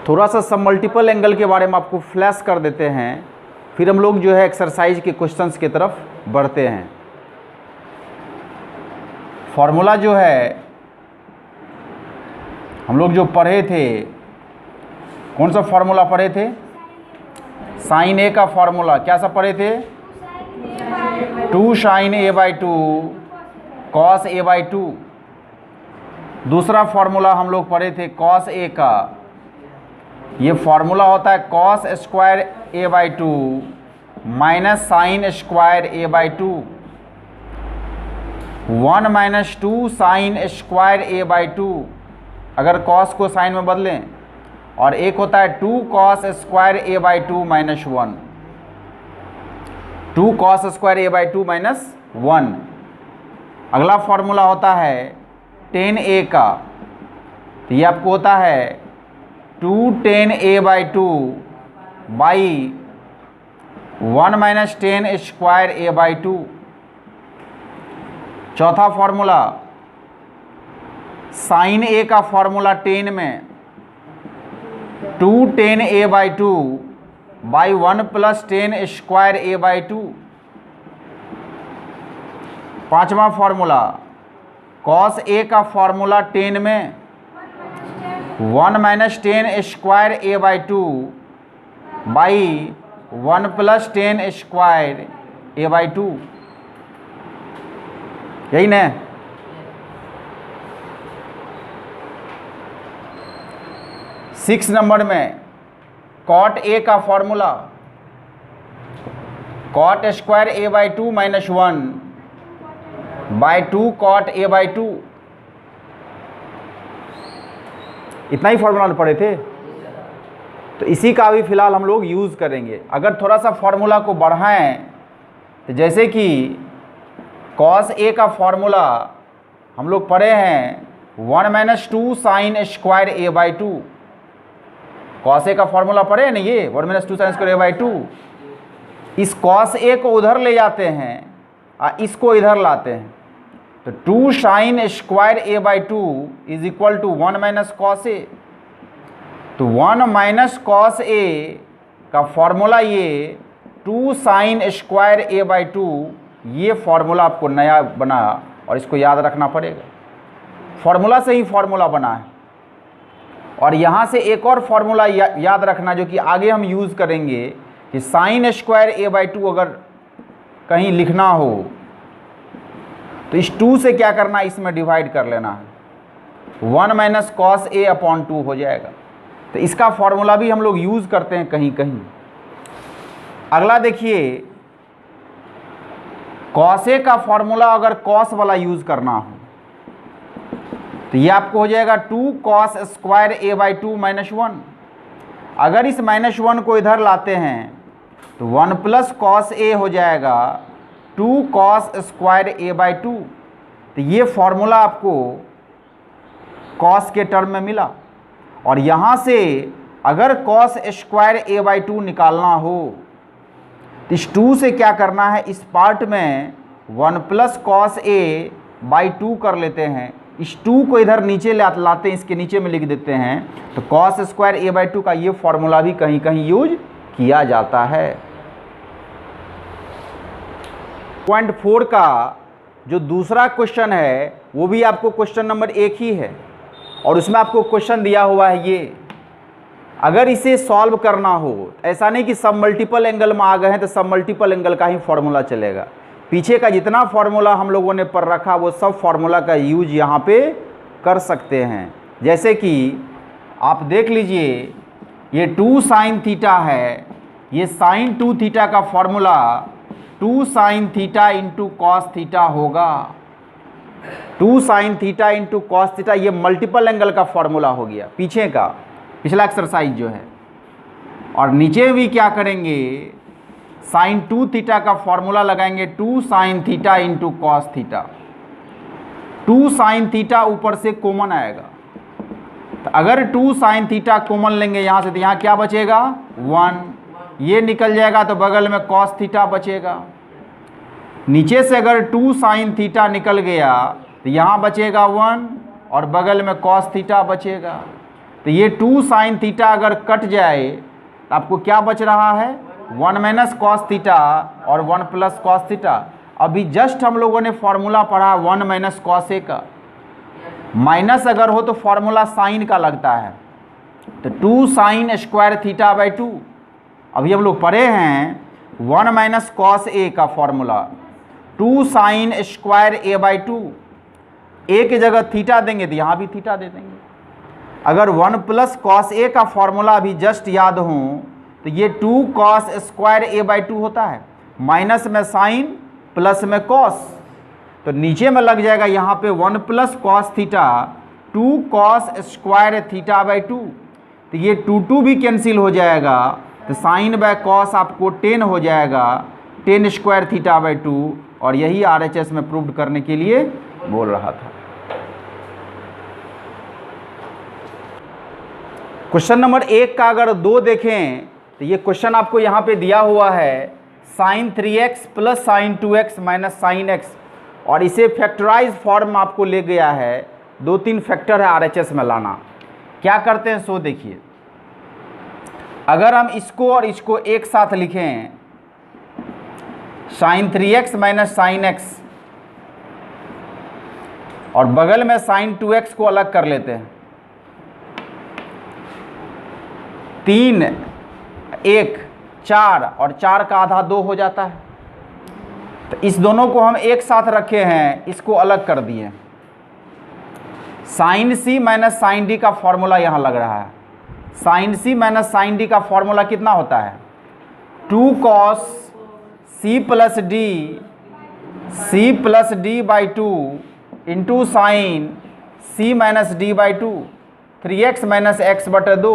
थोड़ा सा सब मल्टीपल एंगल के बारे में आपको फ्लैश कर देते हैं, फिर हम लोग जो है एक्सरसाइज के क्वेश्चंस की तरफ बढ़ते हैं। फॉर्मूला जो है हम लोग जो पढ़े थे, कौन सा फॉर्मूला पढ़े थे? साइन ए का फॉर्मूला। क्या सा पढ़े थे? 2 sin a/2 cos a/2। दूसरा फॉर्मूला हम लोग पढ़े थे cos a का। ये फॉर्मूला होता है cos square a/2 minus sign square a/2। 1 minus 2 sine square a/2 अगर cos को साइन में बदलें, और एक होता है 2 cos square a/2 minus 1। 2 cos square a/2 minus 1। अगला फॉर्मूला होता है tan a का। तो ये आपको होता है 2 tan a/2 by 1 minus tan square a/2। चौथा फॉर्मूला साइन a का फॉर्मूला tan में 2 tan a/2 by 1 plus tan square a/2। पांचवा फॉर्मूला cos a का फॉर्मूला tan में 1 minus tan square a/2 by 1 plus tan square a/2। यही ना? Six number में cot a का formula cot square a/2 minus 1 by 2 cot a/2। इतना ही formula पढ़े थे, तो इसी का भी फिलहाल हम लोग यूज़ करेंगे। अगर थोड़ा सा फॉर्मूला को बढ़ाएं तो जैसे कि cos a का फॉर्मूला हम लोग पढ़े हैं 1 minus 2 sine square a/2। cos a का फॉर्मूला पढ़े हैं ना, ये 1 माइनस 2 साइन स्क्वायर a/2। इस cos a को उधर ले जाते हैं और इसको इधर लाते हैं, तो 2 sine square a/2 is equal to 1 minus cos a। तो 1 माइनस cos a का फॉर्मूला ये 2 साइन स्क्वायर a/2, ये फॉर्मूला आपको नया बना और इसको याद रखना पड़ेगा। फॉर्मूला से ही फॉर्मूला बना है। और यहाँ से एक और फॉर्मूला याद रखना जो कि आगे हम यूज़ करेंगे कि साइन स्क्वायर a/2 अगर कहीं लिखना हो तो इस 2 से क्या करना है, इसमें डिवाइड कर लेना है। 1 माइनस cos a अपॉन 2 हो जाएगा। तो इसका फॉर्मूला भी हम लोग यूज़ करते हैं कहीं कहीं। अगला देखिए, cos a का फॉर्मूला अगर cos वाला यूज़ करना हो तो ये आपको हो जाएगा 2 cos स्क्वायर a/2 माइनस 1। अगर इस माइनस 1 को इधर लाते हैं तो 1 प्लस cos a हो जाएगा 2 cos स्क्वायर a/2। तो ये फॉर्मूला आपको cos के टर्म में मिला। और यहाँ से अगर cos स्क्वायर a/2 निकालना हो तो इस 2 से क्या करना है, इस पार्ट में 1 प्लस cos a/2 कर लेते हैं। इस 2 को इधर नीचे लाते हैं, इसके नीचे में लिख देते हैं। तो cos स्क्वायर a/2 का ये फॉर्मूला भी कहीं कहीं यूज किया जाता है। पॉइंट 4 का जो दूसरा क्वेश्चन है वो भी आपको क्वेश्चन नंबर 1 ही है, और उसमें आपको क्वेश्चन दिया हुआ है ये। अगर इसे सॉल्व करना हो, ऐसा नहीं कि सब मल्टीपल एंगल में आ गए हैं तो सब मल्टीपल एंगल का ही फॉर्मूला चलेगा। पीछे का जितना फॉर्मूला हम लोगों ने पढ़ रखा वो सब फॉर्मूला का यूज यहाँ पे कर सकते हैं। जैसे कि आप देख लीजिए, ये 2 साइन थीटा है, ये साइन 2 थीटा का formula 2 sine theta into cos theta होगा। 2 sine theta into cos theta ये मल्टीपल एंगल का फॉर्मूला हो गया, पीछे का पिछला एक्सरसाइज जो है। और नीचे भी क्या करेंगे, साइन 2 थीटा का फॉर्मूला लगाएंगे 2 sine theta into cos theta. 2 sine theta ऊपर से कॉमन आएगा, तो अगर 2 साइन थीटा कॉमन लेंगे यहाँ से तो यहाँ क्या बचेगा 1, ये निकल जाएगा तो बगल में कॉस थीटा बचेगा। नीचे से अगर 2 साइन थीटा निकल गया तो यहाँ बचेगा 1 और बगल में कॉस थीटा बचेगा। तो ये 2 साइन थीटा अगर कट जाए तो आपको क्या बच रहा है, 1 माइनस कॉस थीटा और 1 प्लस कॉस थीटा। अभी जस्ट हम लोगों ने फॉर्मूला पढ़ा 1 माइनस कॉस ए का, माइनस अगर हो तो फॉर्मूला साइन का लगता है, तो 2 साइन स्क्वायर थीटा बाई 2। अभी हम लोग पढ़े हैं 1 माइनस कॉस ए का formula 2 sine square A by 2। ए की जगह थीटा देंगे तो यहाँ भी थीटा दे देंगे। अगर 1 प्लस कॉस ए का फॉर्मूला अभी जस्ट याद हो तो ये 2 कॉस स्क्वायर ए बाई 2 होता है, माइनस में साइन प्लस में कॉस, तो नीचे में लग जाएगा यहाँ पे 1 plus cos theta 2 cos square theta by 2। तो ये 2 भी कैंसिल हो जाएगा, तो साइन बाय कॉस आपको 10 हो जाएगा, 10 स्क्वायर थीटा बाई 2। और यही RHS में प्रूव करने के लिए बोल रहा था। क्वेश्चन नंबर 1 का अगर 2 देखें तो ये क्वेश्चन आपको यहाँ पे दिया हुआ है sine 3x plus sine 2x minus sine x, और इसे फैक्टराइज फॉर्म आपको ले गया है। 2-3 फैक्टर है RHS में लाना। क्या करते हैं सो देखिए, अगर हम इसको और इसको एक साथ लिखें sign 3x minus sine x, और बगल में साइन 2x को अलग कर लेते हैं, 3 1 4 और 4 का आधा 2 हो जाता है। तो इस दोनों को हम एक साथ रखे हैं, इसको अलग कर दिए। Sine C minus sine D का फॉर्मूला यहाँ लग रहा है। Sine C minus sine D का फॉर्मूला कितना होता है, 2 cos C plus D by 2 into sine C minus D by 2, 3x minus x बटे 2,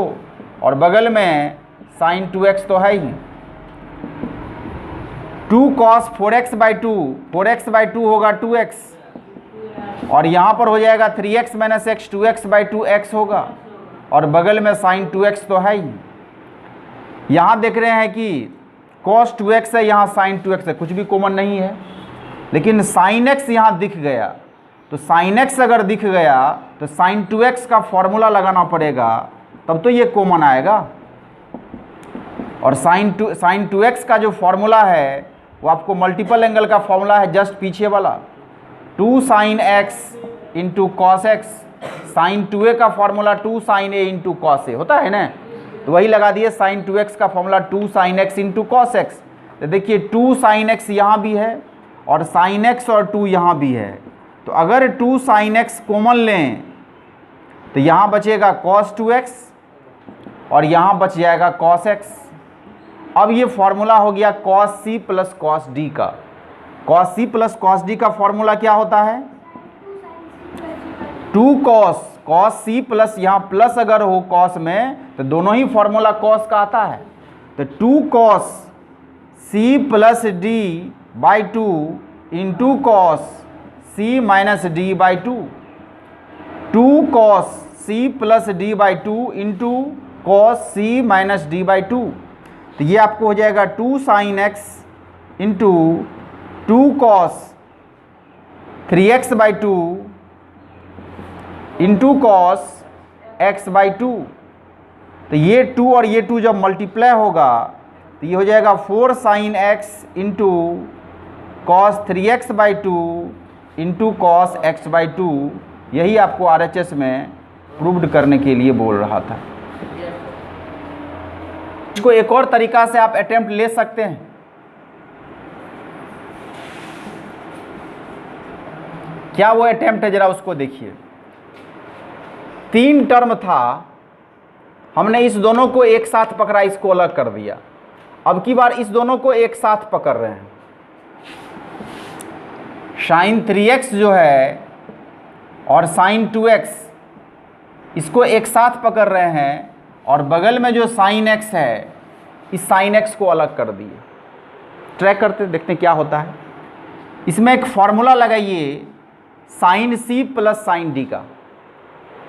और बगल में साइन 2x तो है ही। 2 cos 4x by 2, 4x by 2 होगा 2x, और यहाँ पर हो जाएगा 3x minus x, 2x by 2x होगा, और बगल में साइन 2x तो है ही। यहाँ देख रहे हैं कि cos 2x है, यहाँ साइन 2x है, कुछ भी कॉमन नहीं है, लेकिन साइन x यहाँ दिख गया। तो साइन x अगर दिख गया तो साइन 2x का फॉर्मूला लगाना पड़ेगा, तब तो ये कॉमन आएगा। और साइन 2x का जो फॉर्मूला है वो आपको मल्टीपल एंगल का फॉर्मूला है, जस्ट पीछे वाला 2 sine x into cos x. Sine 2a का formula 2 sine a into cos A होता है ना, तो वही लगा दिए। साइन 2x का formula 2 sine x into cos x. तो देखिए 2 साइन x यहाँ भी है और साइन x और 2 यहाँ भी है, तो अगर 2 साइन x कॉमन लें तो यहाँ बचेगा cos 2x और यहाँ बच जाएगा cos x। अब ये फॉर्मूला हो गया cos c plus cos d का। cos c plus cos d का फॉर्मूला क्या होता है, 2 cos c प्लस, यहाँ प्लस अगर हो cos में तो दोनों ही फॉर्मूला cos का आता है। तो 2 cos c plus d by 2 into cos c minus d by 2, 2 cos c plus d by 2 into cos c minus d by 2। तो ये आपको हो जाएगा 2 sine x into 2 cos 3x by 2 into cos x by 2। तो ये 2 और ये 2 जब मल्टीप्लाई होगा तो ये हो जाएगा 4 sine x into cos 3x by 2 into cos x by 2। यही आपको RHS में प्रूव्ड करने के लिए बोल रहा था। इसको एक और तरीका से आप अटेम्प्ट ले सकते हैं। क्या वो अटेम्प्ट है, जरा उसको देखिए। 3 टर्म था, हमने इस दोनों को एक साथ पकड़ा, इसको अलग कर दिया। अब की बार इस दोनों को एक साथ पकड़ रहे हैं। साइन 3x जो है और साइन 2x, इसको एक साथ पकड़ रहे हैं, और बगल में जो साइन x है, इस साइन x को अलग कर दिए। ट्रैक करते देखते हैं क्या होता है। इसमें एक फॉर्मूला लगाइए sine c plus sine d का।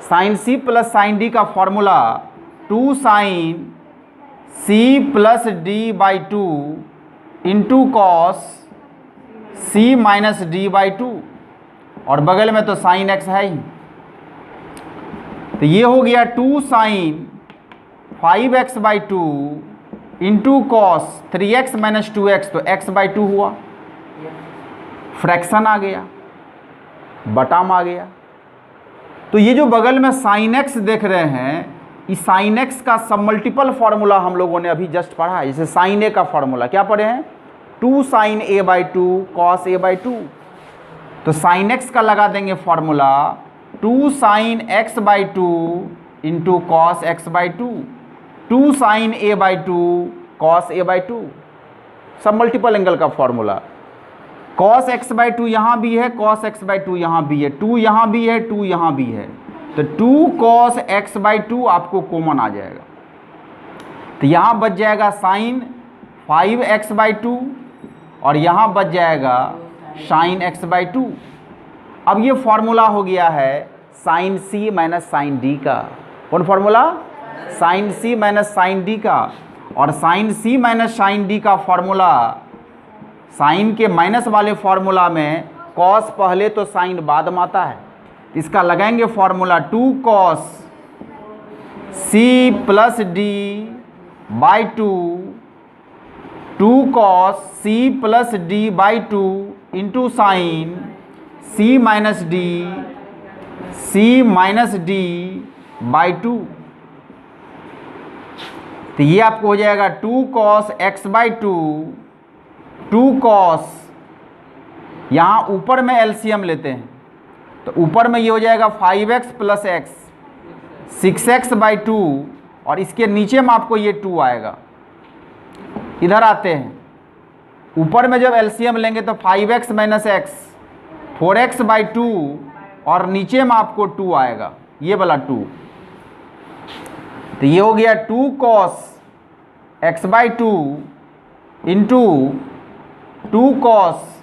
Sine c plus sine d का formula 2 sine c plus d by 2 into cos c minus d by 2, और बगल में तो साइन x है ही। तो ये हो गया 2 sign 5x/2 into cos 3x minus 2x, तो x/2 हुआ, फ्रैक्शन आ गया, बटाम आ गया। तो ये जो बगल में साइन एक्स देख रहे हैं, इस साइन एक्स का सब मल्टीपल फॉर्मूला हम लोगों ने अभी जस्ट पढ़ा है। जैसे साइन ए का फॉर्मूला क्या पढ़े हैं, 2 साइन a/2 कॉस a/2। तो साइन एक्स का लगा देंगे formula 2 sine x/2 into cos x/2, 2 sine a/2 cos a/2, सब मल्टीपल एंगल का फॉर्मूला। कॉस x/2 यहाँ भी है, कॉस x/2 यहाँ भी है, 2 यहाँ भी है, 2 यहाँ भी है, तो 2 कॉस x/2 आपको कॉमन आ जाएगा। तो यहाँ बच जाएगा साइन 5x/2 और यहाँ बच जाएगा साइन x/2। अब ये फॉर्मूला हो गया है sine c minus sine d का। कौन formula, sine c minus sine d का। और sine c minus sine d का फॉर्मूला, साइन के माइनस वाले फॉर्मूला में कॉस पहले तो साइन बाद में आता है, इसका लगाएंगे formula 2 cos c plus d/2, 2 cos c plus d/2 into sine c minus d/2। तो ये आपको हो जाएगा 2 कॉस x/2, 2 कॉस, यहाँ ऊपर में एलसीएम लेते हैं तो ऊपर में ये हो जाएगा 5x प्लस x, 6x/2, और इसके नीचे में आपको ये 2 आएगा। इधर आते हैं, ऊपर में जब एलसीएम लेंगे तो 5x माइनस x, 4x/2, और नीचे में आपको 2 आएगा, ये वाला 2। तो ये हो गया 2 कॉस x/2 इंटू 2 कॉस,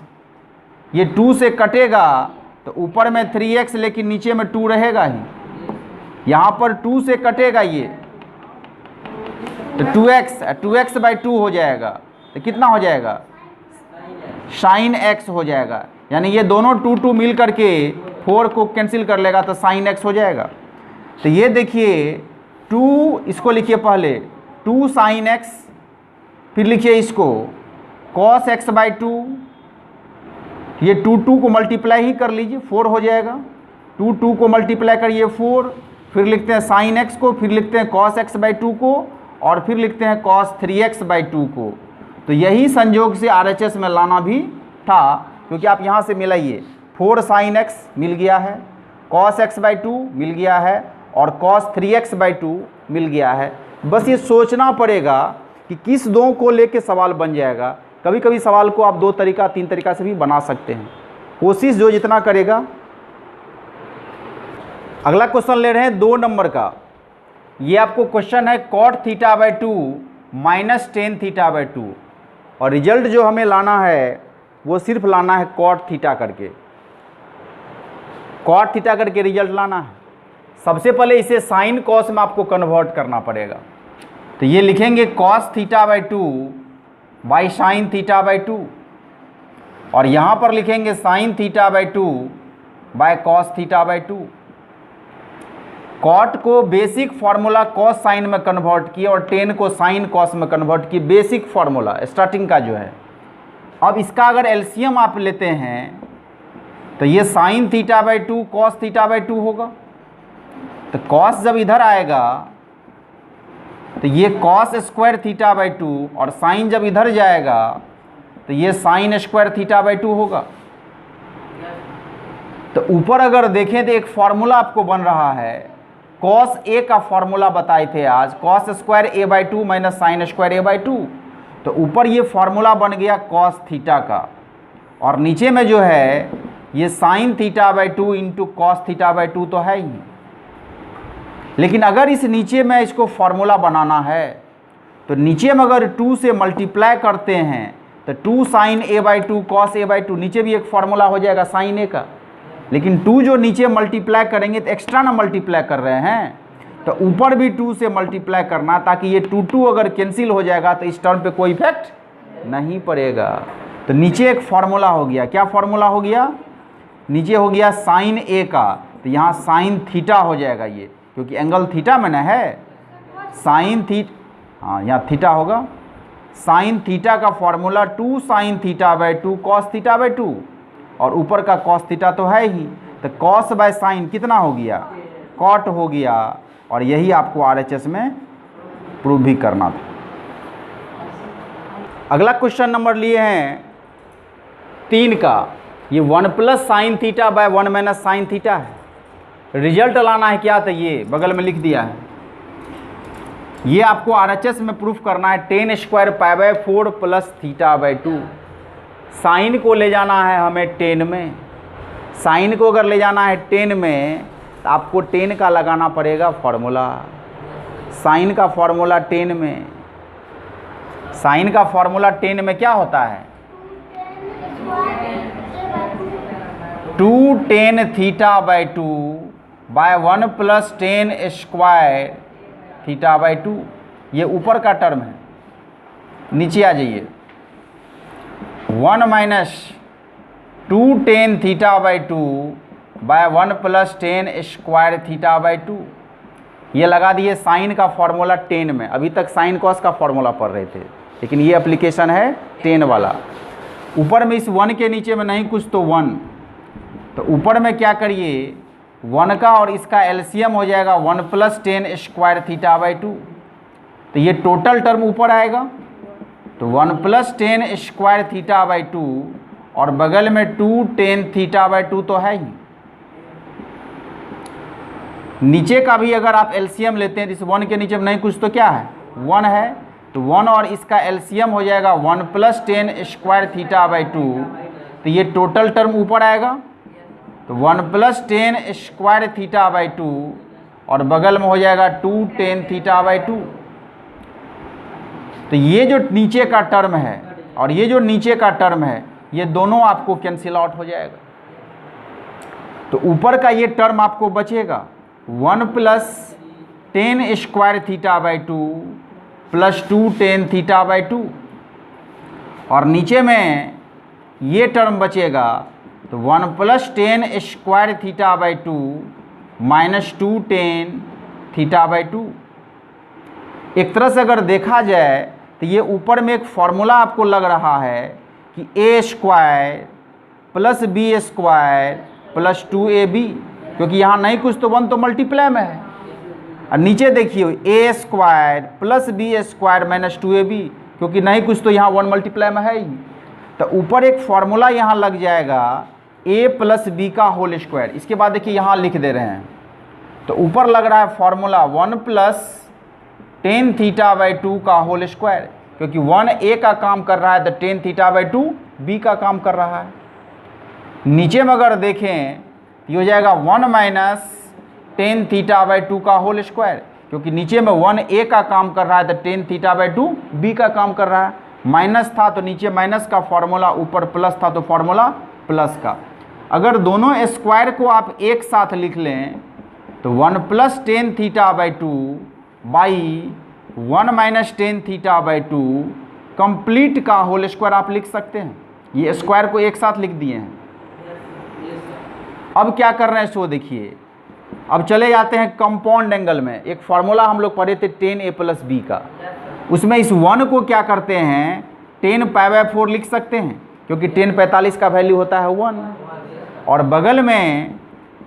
ये 2 से कटेगा तो ऊपर में 3x लेकिन नीचे में 2 रहेगा ही, यहाँ पर 2 से कटेगा ये तो 2x/2 हो जाएगा। तो कितना हो जाएगा, साइन x हो जाएगा, यानी ये दोनों 2 मिल करके 4 को कैंसिल कर लेगा तो साइन x हो जाएगा। तो ये देखिए 2, इसको लिखिए पहले 2 साइन x, फिर लिखिए इसको कॉस x/2, ये 2 को मल्टीप्लाई ही कर लीजिए, 4 हो जाएगा। 2 को मल्टीप्लाई करिए 4, फिर लिखते हैं साइन x को, फिर लिखते हैं कॉस x/2 को, और फिर लिखते हैं कॉस 3x/2 को। तो यही संयोग से RHS में लाना भी था, क्योंकि आप यहाँ से मिलाइए, 4 साइन x मिल गया है, कॉस x/2 मिल गया है, और कॉस 3x/2 मिल गया है। बस ये सोचना पड़ेगा कि किस दो को लेके सवाल बन जाएगा। कभी कभी सवाल को आप 2 तरीका 3 तरीका से भी बना सकते हैं, कोशिश जो जितना करेगा। अगला क्वेश्चन ले रहे हैं 2 नंबर का। ये आपको क्वेश्चन है cot θ/2 माइनस टेन θ/2, और रिजल्ट जो हमें लाना है वो सिर्फ लाना है cot θ करके, cot θ करके रिजल्ट लाना है। सबसे पहले इसे साइन कॉस में आपको कन्वर्ट करना पड़ेगा। तो ये लिखेंगे cos θ/2 बाई साइन θ/2, और यहाँ पर लिखेंगे साइन θ/2 बाय कॉस θ/2। कॉट को बेसिक फार्मूला कॉस साइन में कन्वर्ट किए और टेन को साइन कॉस में कन्वर्ट किए, बेसिक फार्मूला स्टार्टिंग का जो है। अब इसका अगर एलसीएम आप लेते हैं तो ये साइन θ/2 कॉस θ/2 होगा। तो कॉस जब इधर आएगा तो ये कॉस स्क्वायर θ/2, और साइन जब इधर जाएगा तो ये साइन स्क्वायर θ/2 होगा। तो ऊपर अगर देखें तो एक फार्मूला आपको बन रहा है, कॉस ए का फार्मूला बताए थे आज, cos square a/2 minus sign square a/2। तो ऊपर ये फार्मूला बन गया कॉस थीटा का, और नीचे में जो है ये साइन θ/2 इंटू कॉस θ/2 तो है ही। लेकिन अगर इस नीचे में इसको फार्मूला बनाना है तो नीचे में अगर 2 से मल्टीप्लाई करते हैं तो 2 साइन a/2 कॉस a/2, नीचे भी एक फार्मूला हो जाएगा साइन ए का। लेकिन 2 जो नीचे मल्टीप्लाई करेंगे तो एक्स्ट्रा ना मल्टीप्लाई कर रहे हैं, तो ऊपर भी 2 से मल्टीप्लाई करना, ताकि ये 2 अगर कैंसिल हो जाएगा तो इस टर्म पे कोई इफेक्ट नहीं पड़ेगा। तो नीचे एक फार्मूला हो गया, क्या फार्मूला हो गया, नीचे हो गया साइन ए का, तो यहाँ साइन थीटा हो जाएगा। क्योंकि एंगल थीटा में ना है। साइन थीटा, हाँ यहाँ थीटा होगा। साइन थीटा का formula 2 sine theta by 2 cos theta by 2, और ऊपर का कॉस थीटा तो है ही, तो कॉस बाय साइन कितना हो गया, कॉट हो गया। और यही आपको RHS में प्रूव भी करना था। अगला क्वेश्चन नंबर लिए हैं 3 का। ये 1 plus sine theta by 1 minus sine theta है। रिजल्ट लाना है क्या, तो ये बगल में लिख दिया है। ये आपको RHS में प्रूफ करना है 10 square pi by 4 plus theta by 2। Sine को ले जाना है हमें 10 में। साइन को अगर ले जाना है 10 में तो आपको 10 का लगाना पड़ेगा फॉर्मूला। साइन का फॉर्मूला 10 में, साइन का फॉर्मूला 10 में क्या होता है, 2 10 theta by 2 by 1 plus 10 square theta by 2। ये ऊपर का टर्म है। नीचे आ जाइए, 1 minus 2 10 theta by 2 by 1 plus 10 square theta by 2। ये लगा दिए साइन का फॉर्मूला 10 में। अभी तक साइन कॉस का फॉर्मूला पढ़ रहे थे, लेकिन ये एप्लीकेशन है 10 वाला। ऊपर में इस 1 के नीचे में नहीं कुछ तो 1, तो ऊपर में क्या करिए, 1 का और इसका एलसीएम हो जाएगा 1 प्लस 10 स्क्वायर थीटा बाई 2। तो ये टोटल टर्म ऊपर आएगा, तो 1 प्लस 10 स्क्वायर थीटा बाई 2, और बगल में 2 10 थीटा बाई 2 तो है ही। नीचे का भी अगर आप एलसीएम लेते हैं, इस 1 के नीचे में नहीं कुछ तो क्या है, 1 है, तो 1 और इसका एलसीएम हो जाएगा 1 प्लस 10 स्क्वायर थीटा बाई 2। तो ये टोटल टर्म ऊपर आएगा, तो 1 प्लस 10 स्क्वायर थीटा बाई 2, और बगल में हो जाएगा 2 10 थीटा बाई 2। तो ये जो नीचे का टर्म है और ये जो नीचे का टर्म है, ये दोनों आपको कैंसिल आउट हो जाएगा। तो ऊपर का ये टर्म आपको बचेगा 1 plus 10 square theta by 2 plus 2 10 theta by 2, और नीचे में ये टर्म बचेगा, तो 1 plus 10 square theta by 2 minus 2 10 theta by 2। एक तरह से अगर देखा जाए तो ये ऊपर में एक फॉर्मूला आपको लग रहा है कि A square plus B square plus 2ab, क्योंकि यहाँ नहीं कुछ तो 1 तो मल्टीप्लाई में है। और नीचे देखिए A square plus B square minus 2ab, क्योंकि नहीं कुछ तो यहाँ 1 मल्टीप्लाई में है ही। तो ऊपर एक फॉर्मूला यहाँ लग जाएगा a प्लस बी का होल स्क्वायर। इसके बाद देखिए यहाँ लिख दे रहे हैं, तो ऊपर लग रहा है फॉर्मूला 1 प्लस 10 थीटा बाई 2 का होल स्क्वायर, क्योंकि 1 a का काम कर रहा है तो 10 थीटा बाई 2 b का काम कर रहा है। नीचे में अगर देखें ये हो जाएगा 1 माइनस 10 थीटा बाई 2 का होल स्क्वायर, क्योंकि नीचे में 1 a का काम कर रहा है तो 10 थीटा बाई 2 b का काम कर रहा है। माइनस था तो नीचे माइनस का फॉर्मूला, ऊपर प्लस था तो फॉर्मूला प्लस का। अगर दोनों स्क्वायर को आप एक साथ लिख लें तो 1 plus 10 theta by 2 by 1 minus 10 theta by 2 complete का होल स्क्वायर आप लिख सकते हैं। ये स्क्वायर को एक साथ लिख दिए हैं। अब क्या कर रहे हैं इसको देखिए, अब चले जाते हैं कंपाउंड एंगल में। एक फार्मूला हम लोग पढ़े थे 10a प्लस बी का, उसमें इस 1 को क्या करते हैं 10 पाई बाय 4 लिख सकते हैं, क्योंकि 10 45 का वैल्यू होता है 1, और बगल में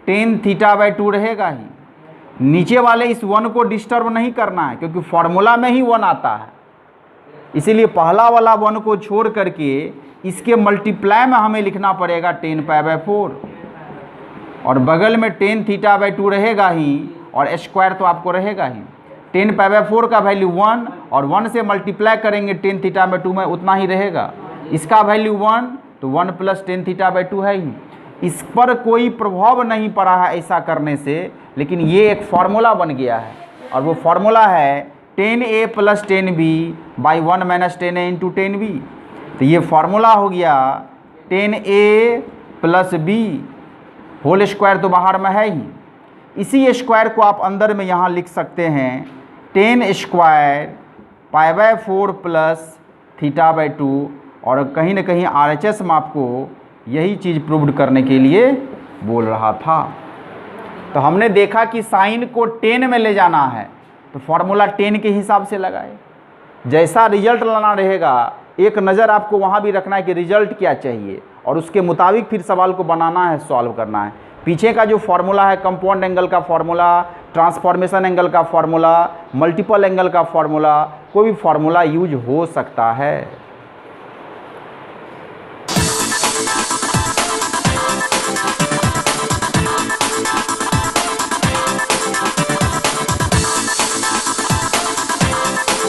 10 थीटा बाई 2 रहेगा ही। नीचे वाले इस 1 को डिस्टर्ब नहीं करना है, क्योंकि फार्मूला में ही 1 आता है, इसीलिए पहला वाला 1 को छोड़ करके इसके मल्टीप्लाई में हमें लिखना पड़ेगा 10 पाई बाय 4, और बगल में 10 थीटा बाई 2 रहेगा ही, और स्क्वायर तो आपको रहेगा ही। 10 पाई बाय 4 का वैल्यू 1, और 1 से मल्टीप्लाई करेंगे 10 थीटा बाई 2 में, उतना ही रहेगा। इसका वैल्यू 1, तो 1 प्लस 10 थीटा बाई 2 है ही। इस पर कोई प्रभाव नहीं पड़ा है ऐसा करने से, लेकिन ये एक फार्मूला बन गया है, और वो फार्मूला है 10a plus 10b by 1 minus 10a into 10b। तो ये फार्मूला हो गया 10a plus b whole square तो बाहर में है ही। इसी स्क्वायर को आप अंदर में यहाँ लिख सकते हैं 10 square pi by 4 plus theta by 2, और कहीं ना कहीं RHS में आपको यही चीज़ प्रूव्ड करने के लिए बोल रहा था। तो हमने देखा कि साइन को 10 में ले जाना है तो फॉर्मूला 10 के हिसाब से लगाए। जैसा रिजल्ट लाना रहेगा एक नज़र आपको वहाँ भी रखना है कि रिजल्ट क्या चाहिए और उसके मुताबिक फिर सवाल को बनाना है, सॉल्व करना है। पीछे का जो फार्मूला है, कंपाउंड एंगल का फार्मूला, ट्रांसफॉर्मेशन एंगल का फार्मूला, मल्टीपल एंगल का फार्मूला, कोई भी फार्मूला यूज हो सकता है।